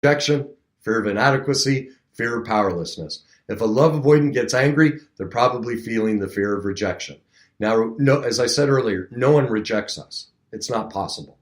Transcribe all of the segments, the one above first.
rejection, fear of inadequacy, fear of powerlessness. If a love avoidant gets angry, they're probably feeling the fear of rejection. Now, no, as I said earlier, no one rejects us. It's not possible.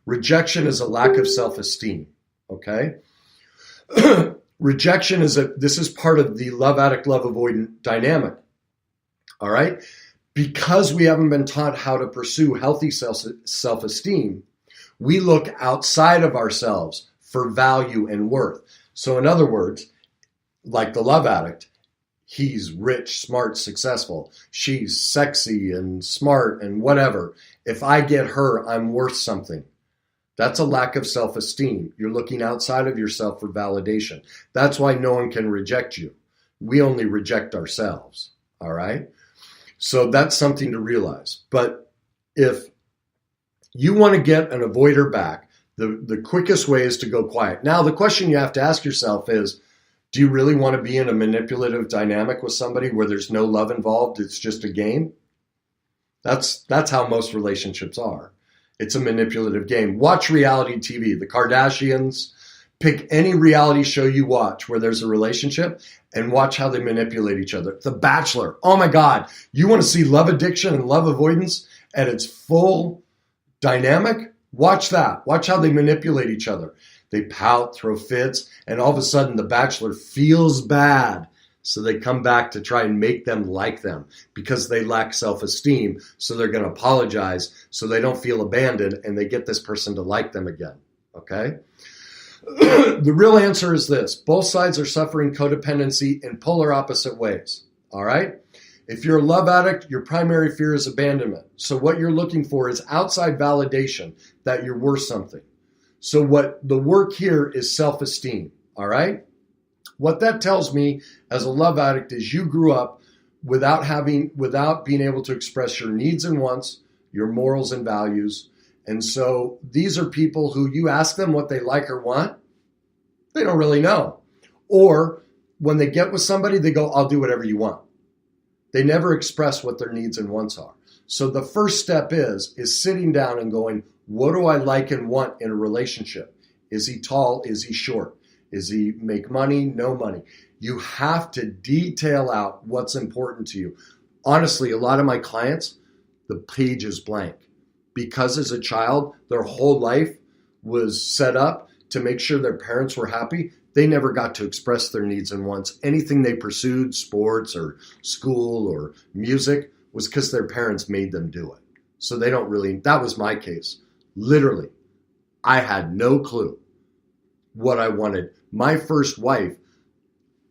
Rejection is a lack of self-esteem, okay? Rejection this is part of the love addict, love avoidant dynamic, all right? Because we haven't been taught how to pursue healthy self-esteem, we look outside of ourselves for value and worth. So in other words, like the love addict, he's rich, smart, successful. She's sexy and smart and whatever. If I get her, I'm worth something. That's a lack of self-esteem. You're looking outside of yourself for validation. That's why no one can reject you. We only reject ourselves, all right? So that's something to realize. But if you want to get an avoider back, the quickest way is to go quiet. Now, the question you have to ask yourself is, do you really want to be in a manipulative dynamic with somebody where there's no love involved? It's just a game? That's how most relationships are. It's a manipulative game. Watch reality TV. The Kardashians. Pick any reality show you watch where there's a relationship and watch how they manipulate each other. The Bachelor. Oh my God. You want to see love addiction and love avoidance at its full dynamic? Watch that. Watch how they manipulate each other. They pout, throw fits, and all of a sudden the Bachelor feels bad. So they come back to try and make them like them because they lack self-esteem. So they're going to apologize so they don't feel abandoned and they get this person to like them again. Okay? The real answer is this. Both sides are suffering codependency in polar opposite ways. All right? If you're a love addict, your primary fear is abandonment. So what you're looking for is outside validation that you're worth something. So what the work here is self-esteem. All right? What that tells me as a love addict is you grew up without being able to express your needs and wants, your morals and values. And so these are people who you ask them what they like or want, they don't really know. Or when they get with somebody, they go, I'll do whatever you want. They never express what their needs and wants are. So the first step is sitting down and going, what do I like and want in a relationship? Is he tall? Is he short? Is he make money? No money. You have to detail out what's important to you. Honestly, a lot of my clients, the page is blank because as a child, their whole life was set up to make sure their parents were happy. They never got to express their needs and wants. Anything they pursued, sports or school or music, was because their parents made them do it. So they don't really, that was my case. Literally, I had no clue what I wanted. My first wife,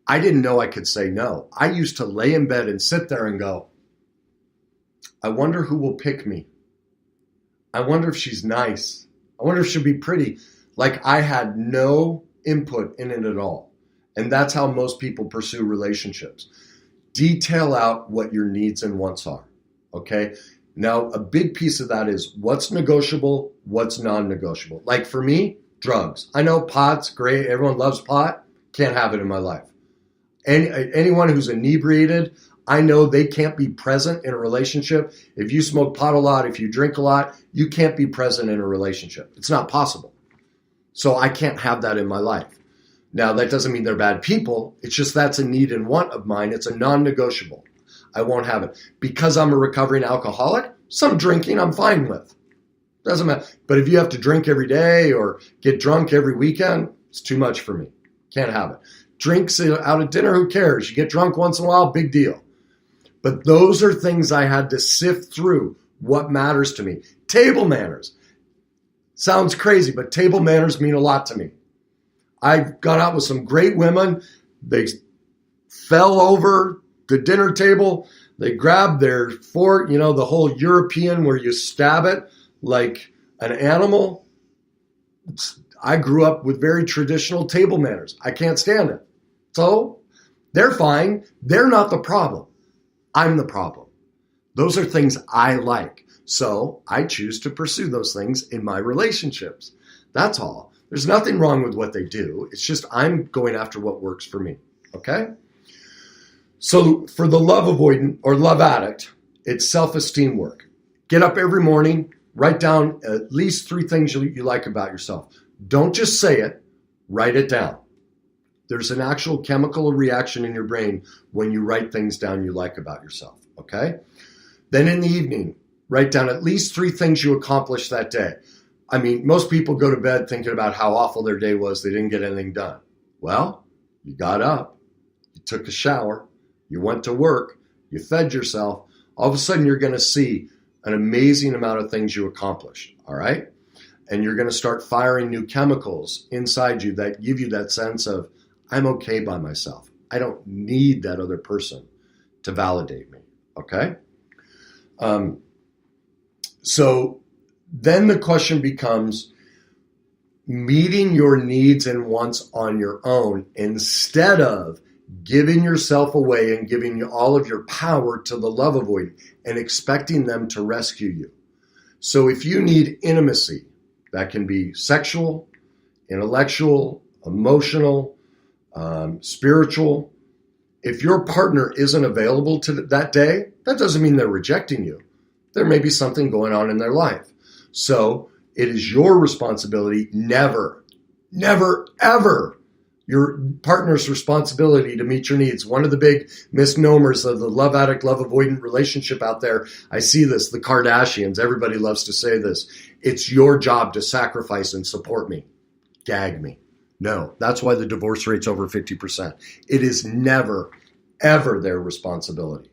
I didn't know I could say no. I used to lay in bed and sit there and go, I wonder who will pick me. I wonder if she's nice. I wonder if she'll be pretty. Like I had no input in it at all. And that's how most people pursue relationships. Detail out what your needs and wants are. Okay? Now, a big piece of that is what's negotiable, what's non-negotiable. Like for me, drugs. I know pot's great. Everyone loves pot. Can't have it in my life. Anyone who's inebriated, I know they can't be present in a relationship. If you smoke pot a lot, if you drink a lot, you can't be present in a relationship. It's not possible. So I can't have that in my life. Now, that doesn't mean they're bad people. It's just that's a need and want of mine. It's a non-negotiable. I won't have it. Because I'm a recovering alcoholic, some drinking I'm fine with. Doesn't matter. But if you have to drink every day or get drunk every weekend, it's too much for me. Can't have it. Drinks out at dinner, who cares? You get drunk once in a while, big deal. But those are things I had to sift through. What matters to me? Table manners. Sounds crazy, but table manners mean a lot to me. I've gone out with some great women. They fell over the dinner table. They grabbed their fork, the whole European where you stab it like an animal. I grew up with very traditional table manners. I can't stand it. So they're fine. They're not the problem. I'm the problem. Those are things I like. So I choose to pursue those things in my relationships. That's all. There's nothing wrong with what they do. It's just I'm going after what works for me. Okay? So for the love avoidant or love addict, it's self-esteem work. Get up every morning, write down at least 3 things you like about yourself. Don't just say it. Write it down. There's an actual chemical reaction in your brain when you write things down you like about yourself, okay? Then in the evening, write down at least 3 things you accomplished that day. I mean, most people go to bed thinking about how awful their day was. They didn't get anything done. Well, you got up, you took a shower, you went to work, you fed yourself. All of a sudden, you're going to see an amazing amount of things you accomplished, all right? And you're going to start firing new chemicals inside you that give you that sense of, I'm okay by myself. I don't need that other person to validate me, okay? So then the question becomes meeting your needs and wants on your own instead of giving yourself away and giving you all of your power to the love avoidant and expecting them to rescue you. So if you need intimacy, that can be sexual, intellectual, emotional, spiritual. If your partner isn't available to that day, that doesn't mean they're rejecting you. There may be something going on in their life. So it is your responsibility, never, ever your partner's responsibility to meet your needs. One of the big misnomers of the love addict, love avoidant relationship out there, I see this, the Kardashians, everybody loves to say this. It's your job to sacrifice and support me. Gag me. No, that's why the divorce rate's over 50%. It is never, ever their responsibility.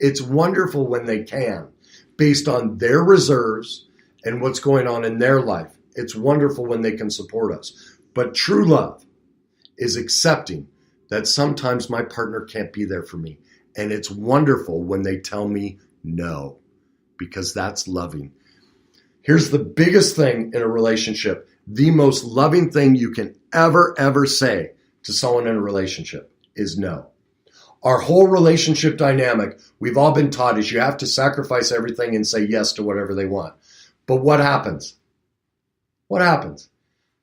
It's wonderful when they can, based on their reserves and what's going on in their life. It's wonderful when they can support us. But true love is accepting that sometimes my partner can't be there for me. And it's wonderful when they tell me no, because that's loving. Here's the biggest thing in a relationship. The most loving thing you can ever say to someone in a relationship is no. Our whole relationship dynamic, we've all been taught, is you have to sacrifice everything and say yes to whatever they want. But what happens? What happens?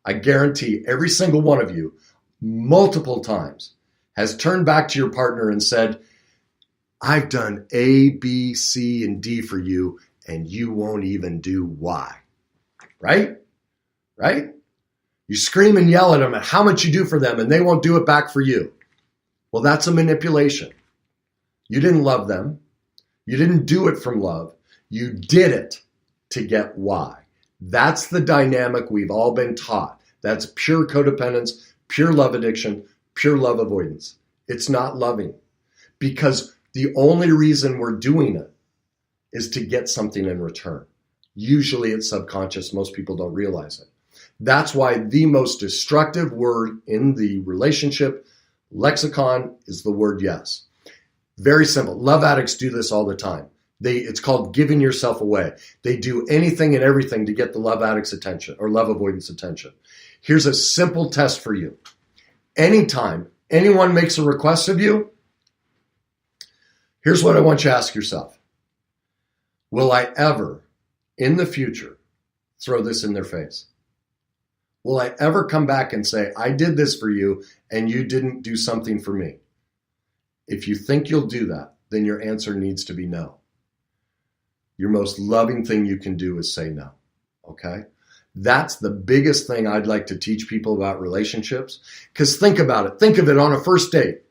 I guarantee every single one of you, multiple times, has turned back to your partner and said, I've done A, B, C, and D for you, and you won't even do Y. Right? Right? You scream and yell at them at how much you do for them, and they won't do it back for you. Well, that's a manipulation. You didn't love them. You didn't do it from love. You did it to get Y. That's the dynamic we've all been taught. That's pure codependence, pure love addiction, pure love avoidance. It's not loving, because the only reason we're doing it is to get something in return. Usually it's subconscious. Most people don't realize it. That's why the most destructive word in the relationship lexicon is the word yes. Very simple. Love addicts do this all the time. It's called giving yourself away. They do anything and everything to get the love addict's attention or love avoidance attention. Here's a simple test for you. Anytime anyone makes a request of you, here's what I want you to ask yourself. Will I ever, in the future, throw this in their face? Will I ever come back and say, I did this for you and you didn't do something for me? If you think you'll do that, then your answer needs to be no. Your most loving thing you can do is say no, okay? That's the biggest thing I'd like to teach people about relationships. Because think about it. Think of it on a first date.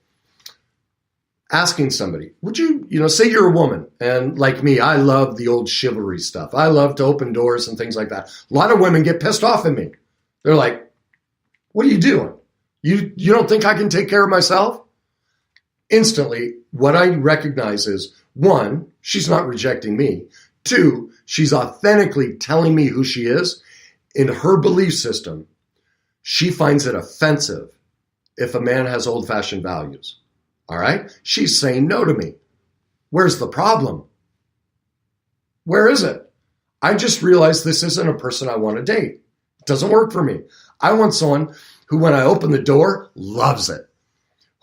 Asking somebody, would you, say you're a woman, and like me, I love the old chivalry stuff. I love to open doors and things like that. A lot of women get pissed off at me. They're like, what are you doing? You don't think I can take care of myself? Instantly, what I recognize is, 1, she's not rejecting me. 2, she's authentically telling me who she is. In her belief system, she finds it offensive if a man has old-fashioned values. All right? She's saying no to me. Where's the problem? Where is it? I just realized this isn't a person I want to date. It doesn't work for me. I want someone who, when I open the door, loves it,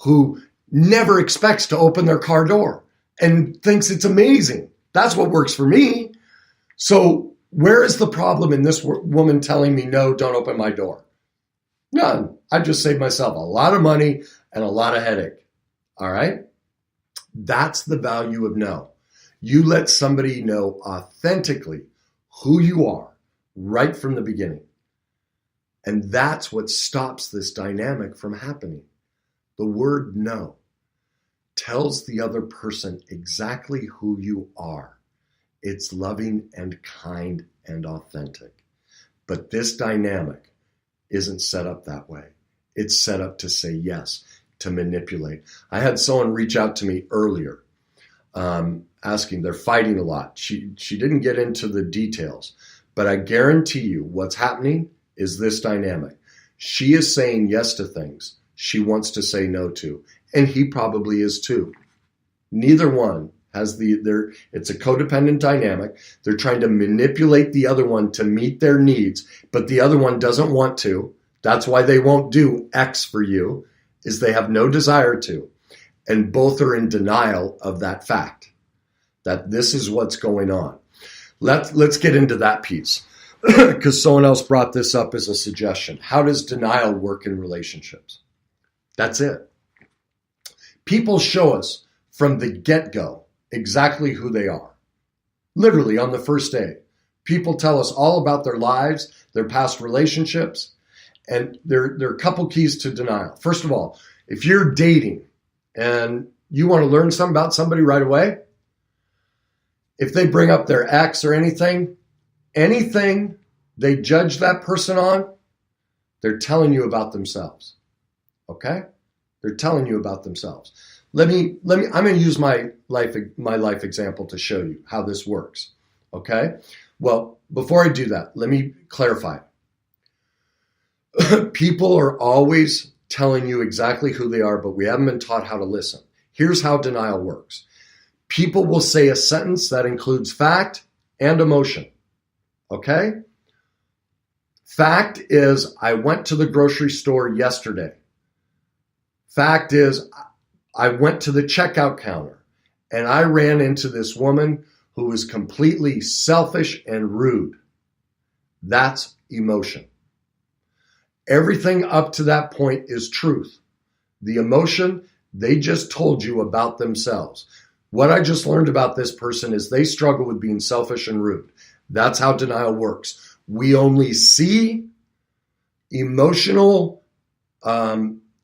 who never expects to open their car door and thinks it's amazing. That's what works for me. So where is the problem in this woman telling me, no, don't open my door? None. I just saved myself a lot of money and a lot of headache. All right? That's the value of no. You let somebody know authentically who you are right from the beginning. And that's what stops this dynamic from happening. The word no tells the other person exactly who you are. It's loving and kind and authentic. But this dynamic isn't set up that way. It's set up to say yes, to manipulate. I had someone reach out to me earlier, asking, they're fighting a lot. She didn't get into the details, but I guarantee you what's happening is this dynamic. She is saying yes to things she wants to say no to, and he probably is too. Neither one has it's a codependent dynamic. They're trying to manipulate the other one to meet their needs, but the other one doesn't want to. That's why they won't do X for you, is they have no desire to. And both are in denial of that fact, that this is what's going on. Let's get into that piece, because someone else brought this up as a suggestion. How does denial work in relationships? That's it. People show us from the get-go exactly who they are. Literally on the first day. People tell us all about their lives, their past relationships, and there are a couple keys to denial. First of all, if you're dating and you want to learn something about somebody right away, if they bring up their ex or anything they judge that person on, they're telling you about themselves. Okay? They're telling you about themselves. I'm going to use my life example to show you how this works. Okay? Well, before I do that, let me clarify. People are always telling you exactly who they are, but we haven't been taught how to listen. Here's how denial works. People will say a sentence that includes fact and emotion. Okay? Fact is, I went to the grocery store yesterday. Fact is, I went to the checkout counter and I ran into this woman who was completely selfish and rude. That's emotion. Everything up to that point is truth. The emotion, they just told you about themselves. What I just learned about this person is they struggle with being selfish and rude. That's how denial works. We only see emotional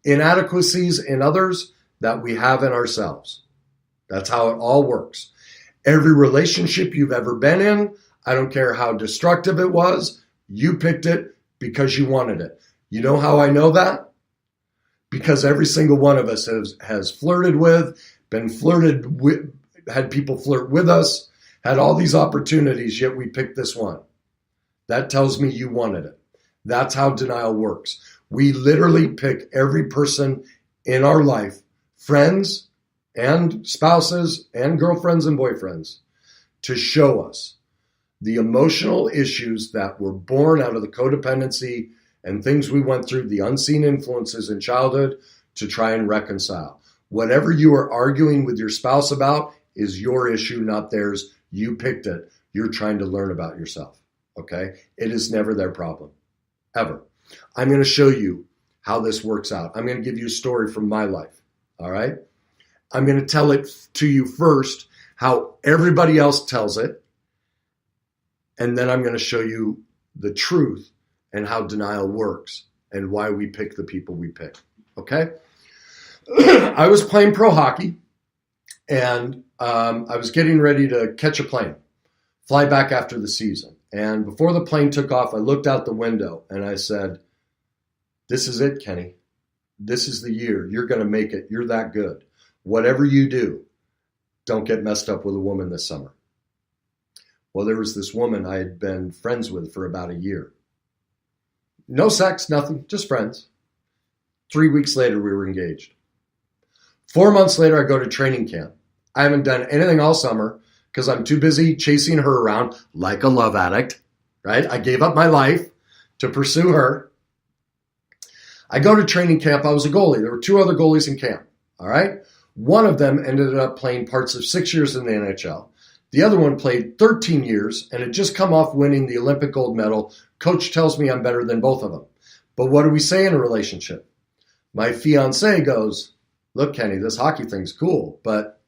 inadequacies in others that we have in ourselves. That's how it all works. Every relationship you've ever been in, I don't care how destructive it was, you picked it because you wanted it. You know how I know that? Because every single one of us has flirted with, been flirted with, had people flirt with us, had all these opportunities, yet we picked this one. That tells me you wanted it. That's how denial works. We literally pick every person in our life, friends and spouses and girlfriends and boyfriends, to show us the emotional issues that were born out of the codependency and things we went through, the unseen influences in childhood, to try and reconcile. Whatever you are arguing with your spouse about is your issue, not theirs. You picked it. You're trying to learn about yourself. Okay? It is never their problem. Ever. I'm going to show you how this works out. I'm going to give you a story from my life. All right? I'm going to tell it to you first, how everybody else tells it. And then I'm going to show you the truth and how denial works and why we pick the people we pick. Okay? I was playing pro hockey, and I was getting ready to catch a plane, fly back after the season. And before the plane took off, I looked out the window and I said, this is it, Kenny. This is the year. You're going to make it. You're that good. Whatever you do, don't get messed up with a woman this summer. Well, there was this woman I had been friends with for about a year. No sex, nothing, just friends. 3 weeks later, we were engaged. 4 months later, I go to training camp. I haven't done anything all summer because I'm too busy chasing her around like a love addict, right? I gave up my life to pursue her. I go to training camp. I was a goalie. There were 2 other goalies in camp, all right? One of them ended up playing parts of 6 years in the NHL. The other one played 13 years and had just come off winning the Olympic gold medal. Coach tells me I'm better than both of them. But what do we say in a relationship? My fiance goes, look, Kenny, this hockey thing's cool, but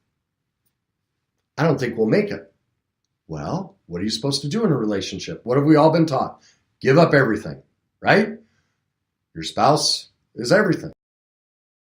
I don't think we'll make it. Well, what are you supposed to do in a relationship? What have we all been taught? Give up everything, right? Your spouse is everything.